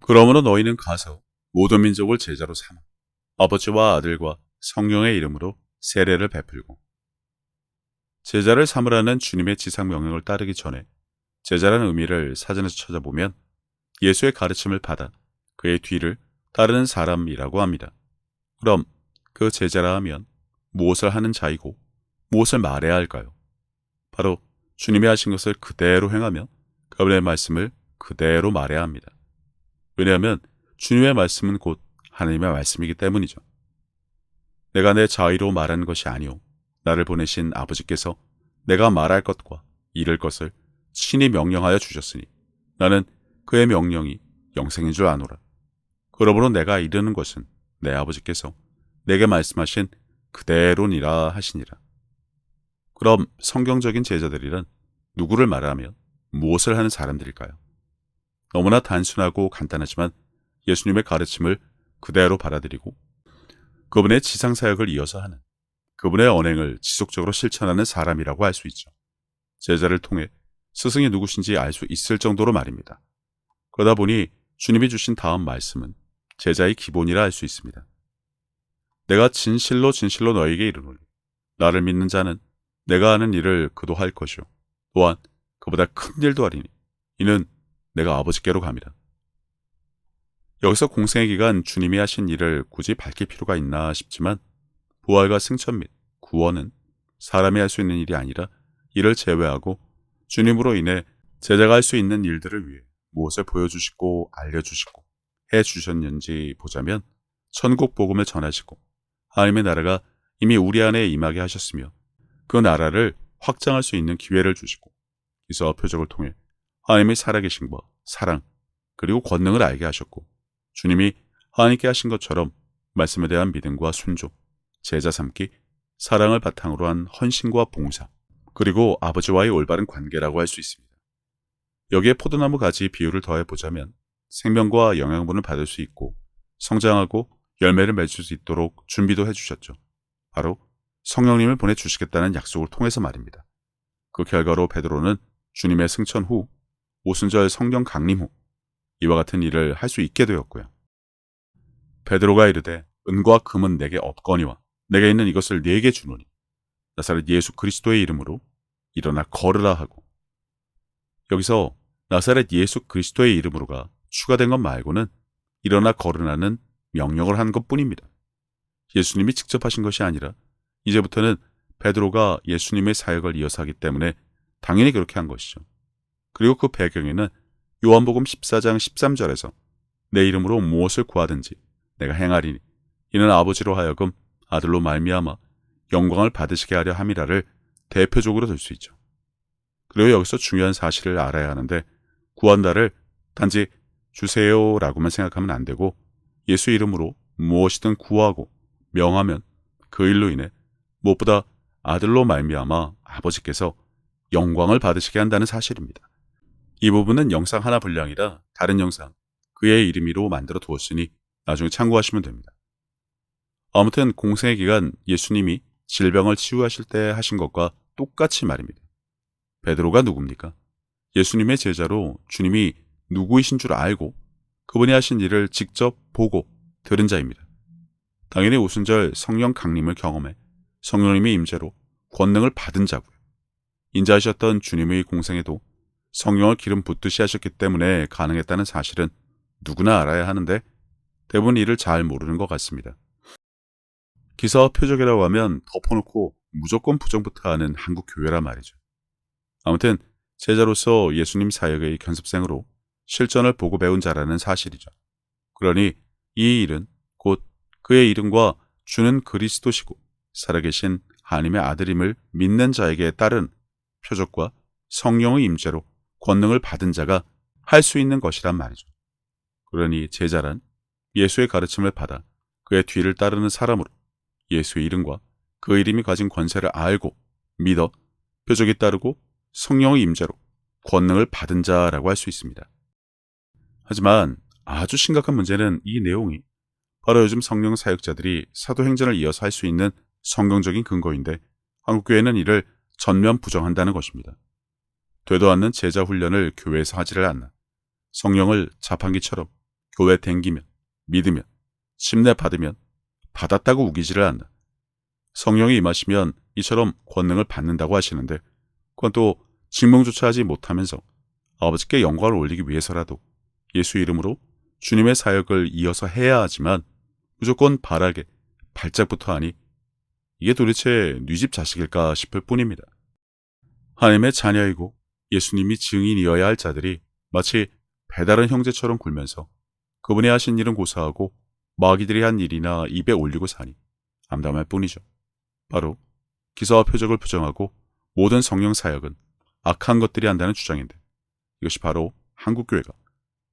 그러므로 너희는 가서 모든 민족을 제자로 삼아 아버지와 아들과 성령의 이름으로 세례를 베풀고. 제자를 삼으라는 주님의 지상 명령을 따르기 전에 제자라는 의미를 사전에서 찾아보면 예수의 가르침을 받아 그의 뒤를 따르는 사람이라고 합니다. 그럼 그 제자라 하면 무엇을 하는 자이고 무엇을 말해야 할까요? 바로 주님이 하신 것을 그대로 행하며 그분의 말씀을 그대로 말해야 합니다. 왜냐하면 주님의 말씀은 곧 하나님의 말씀이기 때문이죠. 내가 내 자의로 말하는 것이 아니오 나를 보내신 아버지께서 내가 말할 것과 이를 것을 친히 명령하여 주셨으니 나는 그의 명령이 영생인 줄 아노라. 그러므로 내가 이르는 것은 내 아버지께서 내게 말씀하신 그대로니라 하시니라. 그럼 성경적인 제자들이란 누구를 말하며 무엇을 하는 사람들일까요? 너무나 단순하고 간단하지만 예수님의 가르침을 그대로 받아들이고 그분의 지상사역을 이어서 하는, 그분의 언행을 지속적으로 실천하는 사람이라고 할 수 있죠. 제자를 통해 스승이 누구신지 알 수 있을 정도로 말입니다. 그러다 보니 주님이 주신 다음 말씀은 제자의 기본이라 할 수 있습니다. 내가 진실로 진실로 너에게 이르노니 나를 믿는 자는 내가 하는 일을 그도 할 것이요 또한 그보다 큰 일도 하리니 이는 내가 아버지께로 감이라. 여기서 공생의 기간 주님이 하신 일을 굳이 밝힐 필요가 있나 싶지만 부활과 승천 및 구원은 사람이 할 수 있는 일이 아니라 이를 제외하고 주님으로 인해 제자가 할 수 있는 일들을 위해 무엇을 보여주시고 알려주시고 해주셨는지 보자면 천국 복음을 전하시고 하나님의 나라가 이미 우리 안에 임하게 하셨으며 그 나라를 확장할 수 있는 기회를 주시고 기사와 표적을 통해 하나님의 살아계심과 사랑 그리고 권능을 알게 하셨고 주님이 하나님께 하신 것처럼 말씀에 대한 믿음과 순종, 제자 삼기, 사랑을 바탕으로 한 헌신과 봉사 그리고 아버지와의 올바른 관계라고 할 수 있습니다. 여기에 포도나무 가지 비유를 더해보자면 생명과 영양분을 받을 수 있고 성장하고 열매를 맺을 수 있도록 준비도 해주셨죠. 바로 성령님을 보내주시겠다는 약속을 통해서 말입니다. 그 결과로 베드로는 주님의 승천 후 오순절 성령 강림 후 이와 같은 일을 할 수 있게 되었고요. 베드로가 이르되 은과 금은 내게 없거니와 내게 있는 이것을 네게 주노니 나사렛 예수 그리스도의 이름으로 일어나 걸으라 하고. 여기서 나사렛 예수 그리스도의 이름으로가 추가된 것 말고는 일어나 걸으라는 명령을 한 것뿐입니다. 예수님이 직접 하신 것이 아니라 이제부터는 베드로가 예수님의 사역을 이어서 하기 때문에 당연히 그렇게 한 것이죠. 그리고 그 배경에는 요한복음 14장 13절에서 내 이름으로 무엇을 구하든지 내가 행하리니 이는 아버지로 하여금 아들로 말미암아 영광을 받으시게 하려 함이라를 대표적으로 들 수 있죠. 그리고 여기서 중요한 사실을 알아야 하는데 구한다를 단지 주세요라고만 생각하면 안 되고 예수 이름으로 무엇이든 구하고 명하면 그 일로 인해 무엇보다 아들로 말미암아 아버지께서 영광을 받으시게 한다는 사실입니다. 이 부분은 영상 하나 분량이라 다른 영상 그의 이름으로 만들어 두었으니 나중에 참고하시면 됩니다. 아무튼 공생의 기간 예수님이 질병을 치유하실 때 하신 것과 똑같이 말입니다. 베드로가 누굽니까? 예수님의 제자로 주님이 누구이신 줄 알고 그분이 하신 일을 직접 보고 들은 자입니다. 당연히 오순절 성령 강림을 경험해 성령님의 임재로 권능을 받은 자고요. 인자하셨던 주님의 공생에도 성령을 기름 붓듯이 하셨기 때문에 가능했다는 사실은 누구나 알아야 하는데 대부분 이를 잘 모르는 것 같습니다. 기사와 표적이라고 하면 덮어놓고 무조건 부정부터 하는 한국 교회란 말이죠. 아무튼 제자로서 예수님 사역의 견습생으로 실전을 보고 배운 자라는 사실이죠. 그러니 이 일은 곧 그의 이름과 주는 그리스도시고 살아계신 하나님의 아들임을 믿는 자에게 따른 표적과 성령의 임재로 권능을 받은 자가 할 수 있는 것이란 말이죠. 그러니 제자란 예수의 가르침을 받아 그의 뒤를 따르는 사람으로 예수의 이름과 그 이름이 가진 권세를 알고 믿어 표적이 따르고 성령의 임재로 권능을 받은 자라고 할 수 있습니다. 하지만 아주 심각한 문제는 이 내용이 바로 요즘 성령 사역자들이 사도행전을 이어서 할 수 있는 성경적인 근거인데 한국교회는 이를 전면 부정한다는 것입니다. 되도 않는 제자 훈련을 교회에서 하지를 않나 성령을 자판기처럼 교회 댕기면, 믿으면, 침례 받으면 받았다고 우기지를 않나. 성령이 임하시면 이처럼 권능을 받는다고 하시는데 그건 또 직몽조차 하지 못하면서 아버지께 영광을 올리기 위해서라도 예수 이름으로 주님의 사역을 이어서 해야 하지만 무조건 바라게 발작부터 하니 이게 도대체 네 집 자식일까 싶을 뿐입니다. 하나님의 자녀이고 예수님이 증인이어야 할 자들이 마치 배다른 형제처럼 굴면서 그분이 하신 일은 고사하고 마귀들이 한 일이나 입에 올리고 사니 암담할 뿐이죠. 바로 기사와 표적을 부정하고 모든 성령 사역은 악한 것들이 한다는 주장인데 이것이 바로 한국교회가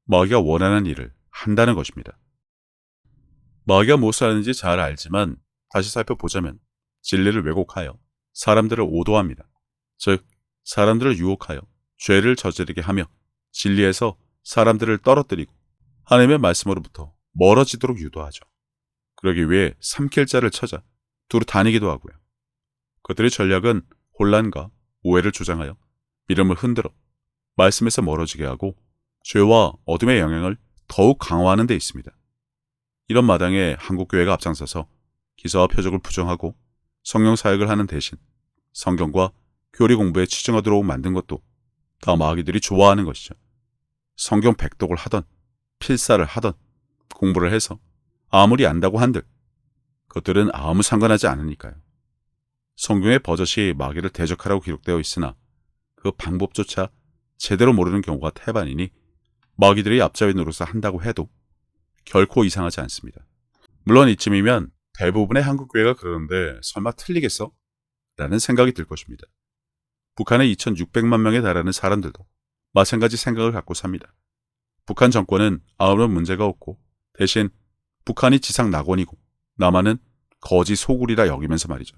마귀가 원하는 일을 한다는 것입니다. 마귀가 무엇을 하는지 잘 알지만 다시 살펴보자면 진리를 왜곡하여 사람들을 오도합니다. 즉 사람들을 유혹하여 죄를 저지르게 하며 진리에서 사람들을 떨어뜨리고 하나님의 말씀으로부터 멀어지도록 유도하죠. 그러기 위해 삼킬 자를 찾아 두루 다니기도 하고요. 그들의 전략은 혼란과 오해를 조장하여 믿음을 흔들어 말씀에서 멀어지게 하고 죄와 어둠의 영향을 더욱 강화하는 데 있습니다. 이런 마당에 한국교회가 앞장서서 기사와 표적을 부정하고 성령 사역을 하는 대신 성경과 교리 공부에 치중하도록 만든 것도 다 마귀들이 좋아하는 것이죠. 성경 백독을 하던 필사를 하던 공부를 해서 아무리 안다고 한들 그것들은 아무 상관하지 않으니까요. 성경의 버젓이 마귀를 대적하라고 기록되어 있으나 그 방법조차 제대로 모르는 경우가 태반이니 마귀들이 앞잡이 노릇을 한다고 해도 결코 이상하지 않습니다. 물론 이쯤이면 대부분의 한국교회가 그러는데 설마 틀리겠어? 라는 생각이 들 것입니다. 북한의 2600만 명에 달하는 사람들도 마찬가지 생각을 갖고 삽니다. 북한 정권은 아무런 문제가 없고 대신 북한이 지상 낙원이고 남한은 거지 소굴이라 여기면서 말이죠.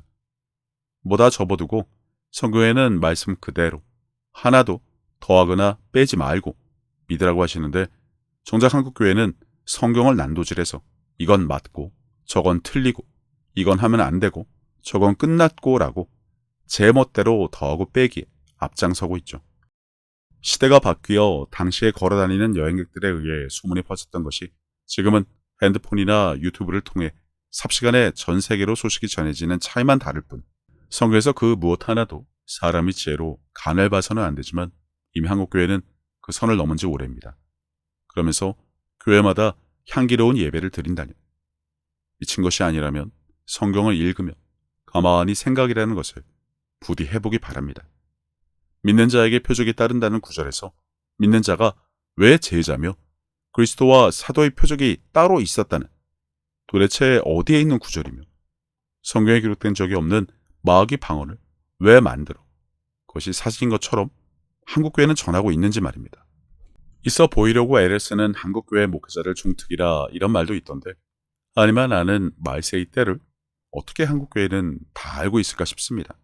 뭐다 접어두고 성경에는 말씀 그대로 하나도 더하거나 빼지 말고 믿으라고 하시는데 정작 한국교회는 성경을 난도질해서 이건 맞고 저건 틀리고 이건 하면 안 되고 저건 끝났고 라고 제 멋대로 더하고 빼기에 앞장서고 있죠. 시대가 바뀌어 당시에 걸어다니는 여행객들에 의해 소문이 퍼졌던 것이 지금은 핸드폰이나 유튜브를 통해 삽시간에 전 세계로 소식이 전해지는 차이만 다를 뿐 성경에서 그 무엇 하나도 사람의 지혜로 간을 봐서는 안 되지만 이미 한국교회는 그 선을 넘은 지 오래입니다. 그러면서 교회마다 향기로운 예배를 드린다니 미친 것이 아니라면 성경을 읽으며 가만히 생각이라는 것을 부디 해보기 바랍니다. 믿는 자에게 표적이 따른다는 구절에서 믿는 자가 왜 제자며 그리스도와 사도의 표적이 따로 있었다는 도대체 어디에 있는 구절이며 성경에 기록된 적이 없는 마귀 방언을 왜 만들어 그것이 사실인 것처럼 한국교회는 전하고 있는지 말입니다. 있어 보이려고 애를 쓰는 한국교회 목회자를 중특이라 이런 말도 있던데 아니면 나는 말세의 때를 어떻게 한국교회는 다 알고 있을까 싶습니다.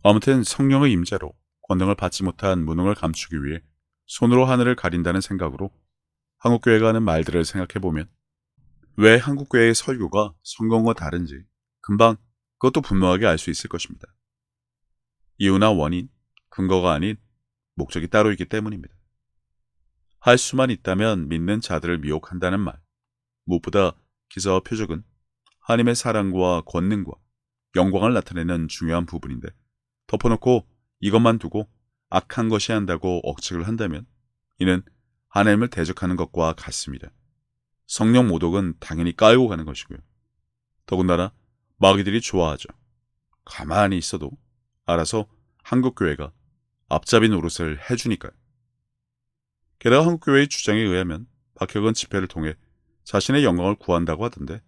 아무튼 성령의 임재로 권능을 받지 못한 무능을 감추기 위해 손으로 하늘을 가린다는 생각으로 한국교회가 하는 말들을 생각해보면 왜 한국교회의 설교가 성경과 다른지 금방 그것도 분명하게 알 수 있을 것입니다. 이유나 원인, 근거가 아닌 목적이 따로 있기 때문입니다. 할 수만 있다면 믿는 자들을 미혹한다는 말, 무엇보다 기사와 표적은 하나님의 사랑과 권능과 영광을 나타내는 중요한 부분인데 덮어놓고 이것만 두고 악한 것이 한다고 억측을 한다면 이는 하나님을 대적하는 것과 같습니다. 성령 모독은 당연히 깔고 가는 것이고요. 더군다나 마귀들이 좋아하죠. 가만히 있어도 알아서 한국교회가 앞잡이 노릇을 해주니까요. 게다가 한국교회의 주장에 의하면 박혁은 집회를 통해 자신의 영광을 구한다고 하던데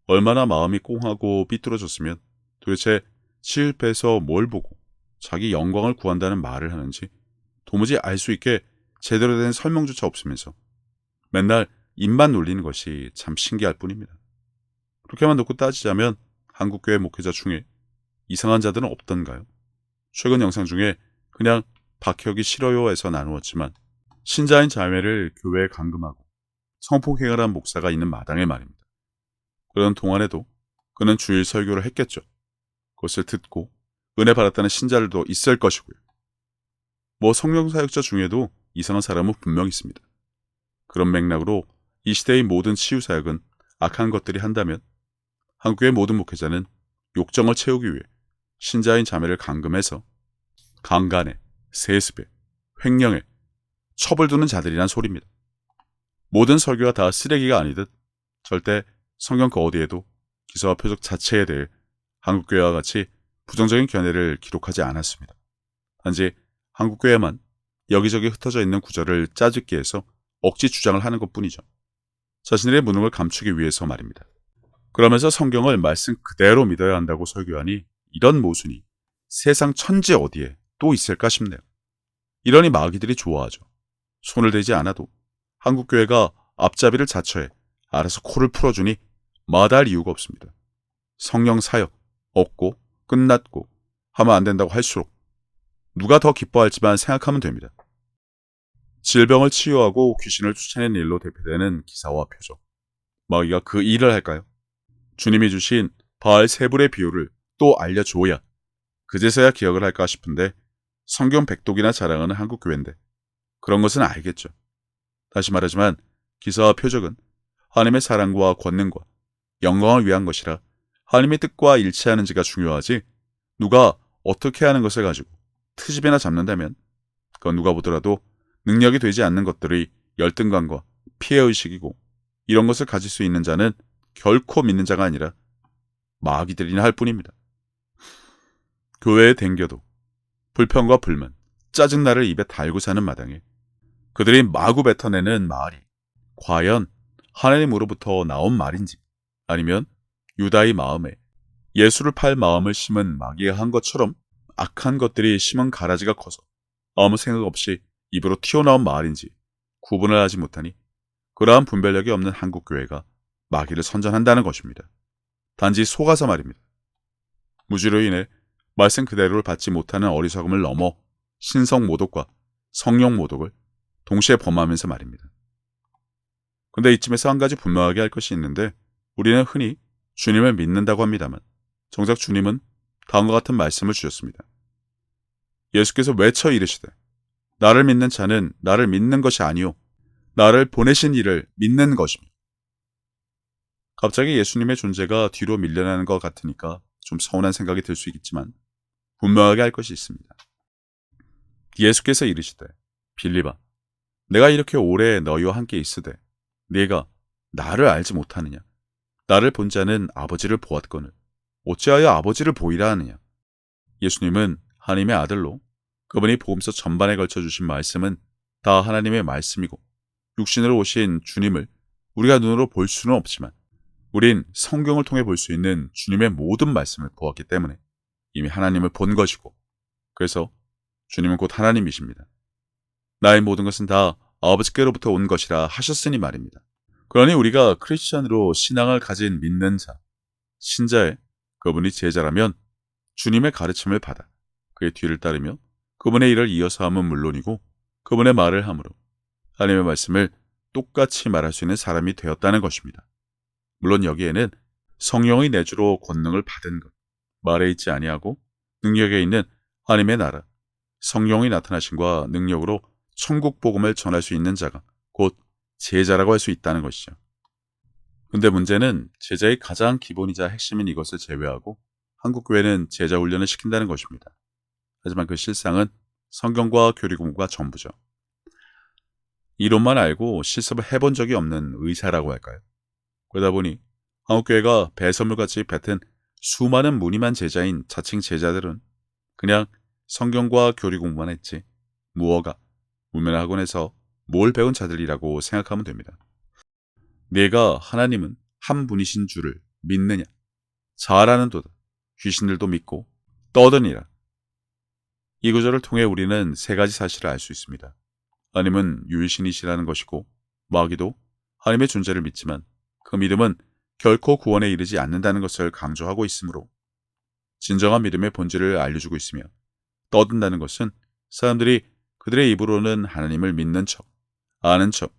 얼마나 마음이 꽁하고 삐뚤어졌으면 도대체 실패해서 뭘 보고 자기 영광을 구한다는 말을 하는지 도무지 알 수 있게 제대로 된 설명조차 없으면서 맨날 입만 놀리는 것이 참 신기할 뿐입니다. 그렇게만 놓고 따지자면 한국교회 목회자 중에 이상한 자들은 없던가요? 최근 영상 중에 그냥 박혁이 싫어요에서 나누었지만 신자인 자매를 교회에 감금하고 성폭행을 한 목사가 있는 마당에 말입니다. 그런 동안에도 그는 주일 설교를 했겠죠. 그것을 듣고 은혜 받았다는 신자들도 있을 것이고요. 성령 사역자 중에도 이상한 사람은 분명 있습니다. 그런 맥락으로 이 시대의 모든 치유사역은 악한 것들이 한다면 한국의 모든 목회자는 욕정을 채우기 위해 신자인 자매를 감금해서 강간에, 세습에, 횡령에 첩을 두는 자들이란 소리입니다. 모든 설교가 다 쓰레기가 아니듯 절대 성경 그 어디에도 기사와 표적 자체에 대해 한국교회와 같이 부정적인 견해를 기록하지 않았습니다. 단지 한국교회만 여기저기 흩어져 있는 구절을 짜집기 해서 억지 주장을 하는 것뿐이죠. 자신들의 무능을 감추기 위해서 말입니다. 그러면서 성경을 말씀 그대로 믿어야 한다고 설교하니 이런 모순이 세상 천지 어디에 또 있을까 싶네요. 이러니 마귀들이 좋아하죠. 손을 대지 않아도 한국교회가 앞잡이를 자처해 알아서 코를 풀어주니 마다할 이유가 없습니다. 성령 사역 없고 끝났고 하면 안 된다고 할수록 누가 더 기뻐할지만 생각하면 됩니다. 질병을 치유하고 귀신을 쫓아낸 일로 대표되는 기사와 표적. 마귀가 그 일을 할까요? 주님이 주신 바알 세불의 비유를 또 알려줘야 그제서야 기억을 할까 싶은데 성경 백독이나 자랑하는 한국교회인데 그런 것은 알겠죠. 다시 말하지만 기사와 표적은 하나님의 사랑과 권능과 영광을 위한 것이라 하나님의 뜻과 일치하는지가 중요하지 누가 어떻게 하는 것을 가지고 트집이나 잡는다면 그건 누가 보더라도 능력이 되지 않는 것들의 열등감과 피해의식이고 이런 것을 가질 수 있는 자는 결코 믿는 자가 아니라 마귀들이나 할 뿐입니다. 교회에 댕겨도 불평과 불만, 짜증나를 입에 달고 사는 마당에 그들이 마구 뱉어내는 말이 과연 하나님으로부터 나온 말인지 아니면 유다의 마음에 예수를 팔 마음을 심은 마귀가 한 것처럼 악한 것들이 심은 가라지가 커서 아무 생각 없이 입으로 튀어나온 말인지 구분을 하지 못하니 그러한 분별력이 없는 한국교회가 마귀를 선전한다는 것입니다. 단지 속아서 말입니다. 무지로 인해 말씀 그대로를 받지 못하는 어리석음을 넘어 신성 모독과 성령 모독을 동시에 범하면서 말입니다. 근데 이쯤에서 한 가지 분명하게 할 것이 있는데 우리는 흔히 주님을 믿는다고 합니다만 정작 주님은 다음과 같은 말씀을 주셨습니다. 예수께서 외쳐 이르시되 나를 믿는 자는 나를 믿는 것이 아니요 나를 보내신 이를 믿는 것입니다. 갑자기 예수님의 존재가 뒤로 밀려나는 것 같으니까 좀 서운한 생각이 들 수 있겠지만 분명하게 할 것이 있습니다. 예수께서 이르시되 빌립아 내가 이렇게 오래 너희와 함께 있으되 네가 나를 알지 못하느냐 나를 본 자는 아버지를 보았거늘 어찌하여 아버지를 보이라 하느냐. 예수님은 하나님의 아들로 그분이 복음서 전반에 걸쳐 주신 말씀은 다 하나님의 말씀이고 육신으로 오신 주님을 우리가 눈으로 볼 수는 없지만 우린 성경을 통해 볼 수 있는 주님의 모든 말씀을 보았기 때문에 이미 하나님을 본 것이고 그래서 주님은 곧 하나님이십니다. 나의 모든 것은 다 아버지께로부터 온 것이라 하셨으니 말입니다. 그러니 우리가 크리스천으로 신앙을 가진 믿는 자, 신자의 그분이 제자라면 주님의 가르침을 받아 그의 뒤를 따르며 그분의 일을 이어서 함은 물론이고 그분의 말을 함으로 하나님의 말씀을 똑같이 말할 수 있는 사람이 되었다는 것입니다. 물론 여기에는 성령의 내주로 권능을 받은 것, 말에 있지 아니하고 능력에 있는 하나님의 나라, 성령의 나타나심과 능력으로 천국 복음을 전할 수 있는 자가 곧 제자라고 할 수 있다는 것이죠. 근데 문제는 제자의 가장 기본이자 핵심인 이것을 제외하고 한국교회는 제자 훈련을 시킨다는 것입니다. 하지만 그 실상은 성경과 교리 공부가 전부죠. 이론만 알고 실습을 해본 적이 없는 의사라고 할까요? 그러다 보니 한국교회가 배설물같이 뱉은 수많은 무늬만 제자인 자칭 제자들은 그냥 성경과 교리 공부만 했지 무어가 문면학원에서 뭘 배운 자들이라고 생각하면 됩니다. 내가 하나님은 한 분이신 줄을 믿느냐? 잘 아는도다. 귀신들도 믿고 떠드니라. 이 구절을 통해 우리는 세 가지 사실을 알 수 있습니다. 하나님은 유일신이시라는 것이고 마귀도 하나님의 존재를 믿지만 그 믿음은 결코 구원에 이르지 않는다는 것을 강조하고 있으므로 진정한 믿음의 본질을 알려주고 있으며 떠든다는 것은 사람들이 그들의 입으로는 하나님을 믿는 척, 아는 척,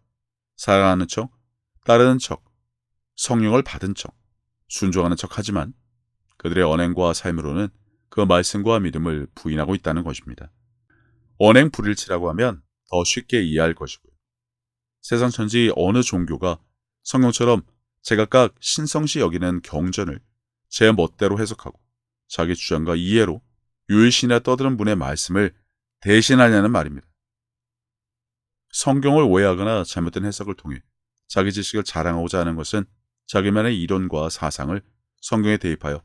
사랑하는 척, 따르는 척, 성령을 받은 척, 순종하는 척 하지만 그들의 언행과 삶으로는 그 말씀과 믿음을 부인하고 있다는 것입니다. 언행 불일치라고 하면 더 쉽게 이해할 것이고요. 세상 천지 어느 종교가 성경처럼 제각각 신성시 여기는 경전을 제 멋대로 해석하고 자기 주장과 이해로 유일신이라 떠드는 분의 말씀을 대신하냐는 말입니다. 성경을 오해하거나 잘못된 해석을 통해 자기 지식을 자랑하고자 하는 것은 자기만의 이론과 사상을 성경에 대입하여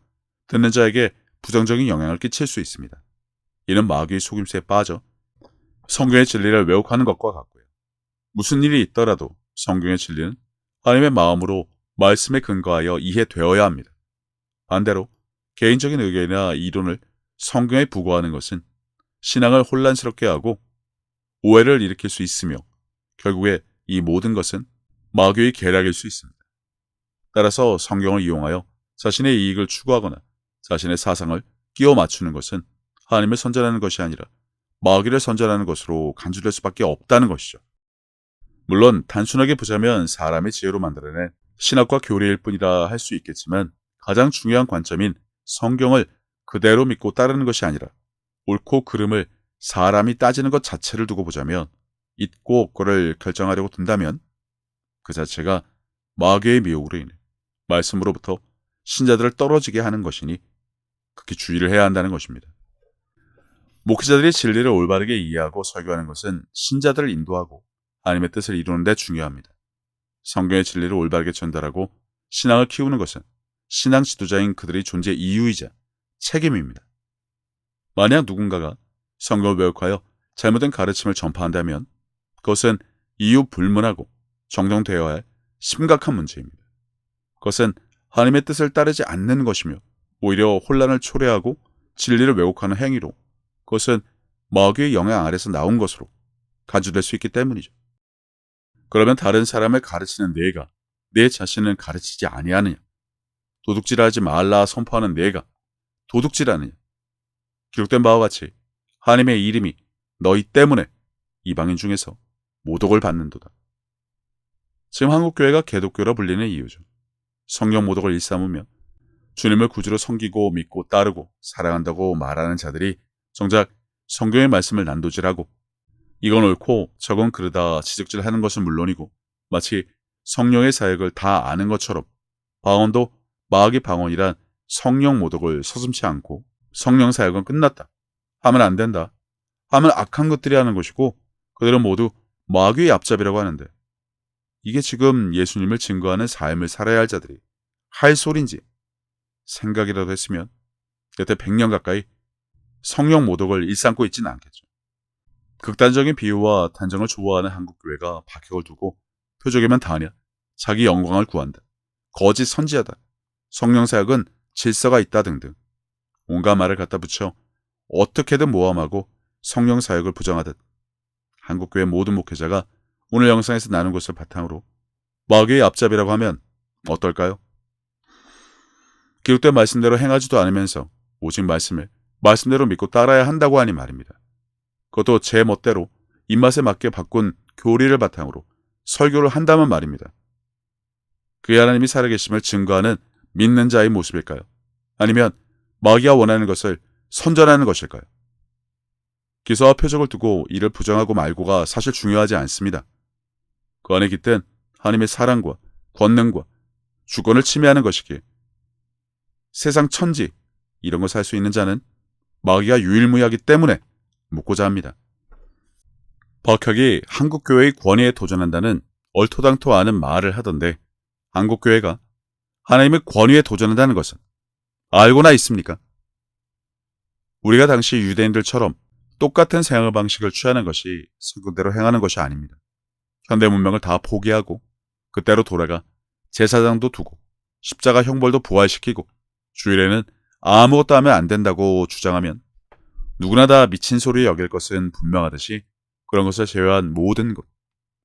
듣는 자에게 부정적인 영향을 끼칠 수 있습니다. 이는 마귀의 속임수에 빠져 성경의 진리를 왜곡하는 것과 같고요. 무슨 일이 있더라도 성경의 진리는 하나님의 마음으로 말씀에 근거하여 이해되어야 합니다. 반대로 개인적인 의견이나 이론을 성경에 부과하는 것은 신앙을 혼란스럽게 하고 오해를 일으킬 수 있으며 결국에 이 모든 것은 마귀의 계략일 수 있습니다. 따라서 성경을 이용하여 자신의 이익을 추구하거나 자신의 사상을 끼워 맞추는 것은 하나님을 선전하는 것이 아니라 마귀를 선전하는 것으로 간주될 수밖에 없다는 것이죠. 물론 단순하게 보자면 사람의 지혜로 만들어낸 신학과 교리일 뿐이라 할 수 있겠지만 가장 중요한 관점인 성경을 그대로 믿고 따르는 것이 아니라 옳고 그름을 사람이 따지는 것 자체를 두고 보자면 있고 없고를 결정하려고 든다면 그 자체가 마귀의 미혹으로 인해 말씀으로부터 신자들을 떨어지게 하는 것이니 극히 주의를 해야 한다는 것입니다. 목회자들이 진리를 올바르게 이해하고 설교하는 것은 신자들을 인도하고 하나님의 뜻을 이루는 데 중요합니다. 성경의 진리를 올바르게 전달하고 신앙을 키우는 것은 신앙 지도자인 그들의 존재 이유이자 책임입니다. 만약 누군가가 성경을 왜곡하여 잘못된 가르침을 전파한다면 그것은 이유 불문하고 정정되어야 할 심각한 문제입니다. 그것은 하나님의 뜻을 따르지 않는 것이며 오히려 혼란을 초래하고 진리를 왜곡하는 행위로 그것은 마귀의 영향 아래서 나온 것으로 간주될 수 있기 때문이죠. 그러면 다른 사람을 가르치는 내가 내 자신을 가르치지 아니하느냐? 도둑질하지 말라 선포하는 내가 도둑질하느냐? 기록된 바와 같이 하나님의 이름이 너희 때문에 이방인 중에서 모독을 받는도다. 지금 한국교회가 개독교라 불리는 이유죠. 성령 모독을 일삼으며 주님을 구주로 섬기고 믿고 따르고 사랑한다고 말하는 자들이 정작 성경의 말씀을 난도질하고 이건 옳고 저건 그르다 지적질하는 것은 물론이고 마치 성령의 사역을 다 아는 것처럼 방언도 마귀 방언이란 성령 모독을 서슴지 않고 성령 사역은 끝났다. 하면 안 된다. 하면 악한 것들이 하는 것이고 그들은 모두 마귀의 앞잡이라고 하는데 이게 지금 예수님을 증거하는 삶을 살아야 할 자들이 할 소린지 생각이라도 했으면 여태 100년 가까이 성령 모독을 일삼고 있지는 않겠죠. 극단적인 비유와 단정을 좋아하는 한국교회가 박격을 두고 표적이면 다하냐, 자기 영광을 구한다, 거짓 선지하다, 성령 사역은 질서가 있다 등등 온갖 말을 갖다 붙여 어떻게든 모함하고 성령 사역을 부정하듯 한국교회 모든 목회자가 오늘 영상에서 나눈 것을 바탕으로 마귀의 앞잡이라고 하면 어떨까요? 기록된 말씀대로 행하지도 않으면서 오직 말씀을 말씀대로 믿고 따라야 한다고 하니 말입니다. 그것도 제 멋대로 입맛에 맞게 바꾼 교리를 바탕으로 설교를 한다면 말입니다. 그의 하나님이 살아계심을 증거하는 믿는 자의 모습일까요? 아니면 마귀가 원하는 것을 선전하는 것일까요? 기사와 표적을 두고 이를 부정하고 말고가 사실 중요하지 않습니다. 그 안에 깃든 하나님의 사랑과 권능과 주권을 침해하는 것이기에 세상 천지 이런 걸 살 수 있는 자는 마귀가 유일무이하기 때문에 묻고자 합니다. 박혁이 한국교회의 권위에 도전한다는 얼토당토 않은 말을 하던데 한국교회가 하나님의 권위에 도전한다는 것은 알고나 있습니까? 우리가 당시 유대인들처럼 똑같은 생활 방식을 취하는 것이 성경대로 행하는 것이 아닙니다. 현대 문명을 다 포기하고 그때로 돌아가 제사장도 두고 십자가 형벌도 부활시키고 주일에는 아무것도 하면 안 된다고 주장하면 누구나 다 미친 소리 여길 것은 분명하듯이 그런 것을 제외한 모든 것,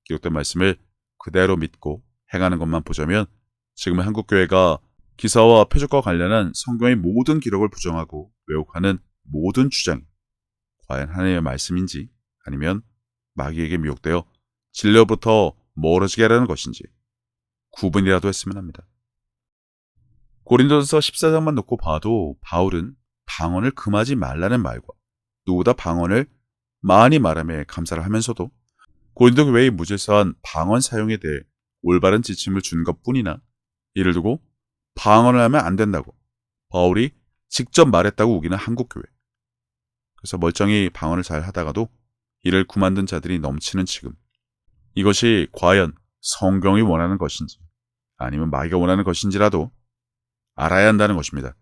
기록된 말씀을 그대로 믿고 행하는 것만 보자면 지금의 한국교회가 기사와 표적과 관련한 성경의 모든 기록을 부정하고 왜곡하는 모든 주장이 과연 하나님의 말씀인지 아니면 마귀에게 미혹되어 진리로부터 멀어지게 하라는 것인지 구분이라도 했으면 합니다. 고린도전서 14장만 놓고 봐도 바울은 방언을 금하지 말라는 말과 누구보다 방언을 많이 말하며 감사를 하면서도 고린도 교회의 무질서한 방언 사용에 대해 올바른 지침을 준 것뿐이나 이를 두고 방언을 하면 안 된다고 바울이 직접 말했다고 우기는 한국교회. 그래서 멀쩡히 방언을 잘 하다가도 이를 구만둔 자들이 넘치는 지금, 이것이 과연 성경이 원하는 것인지 아니면 마귀가 원하는 것인지라도 알아야 한다는 것입니다.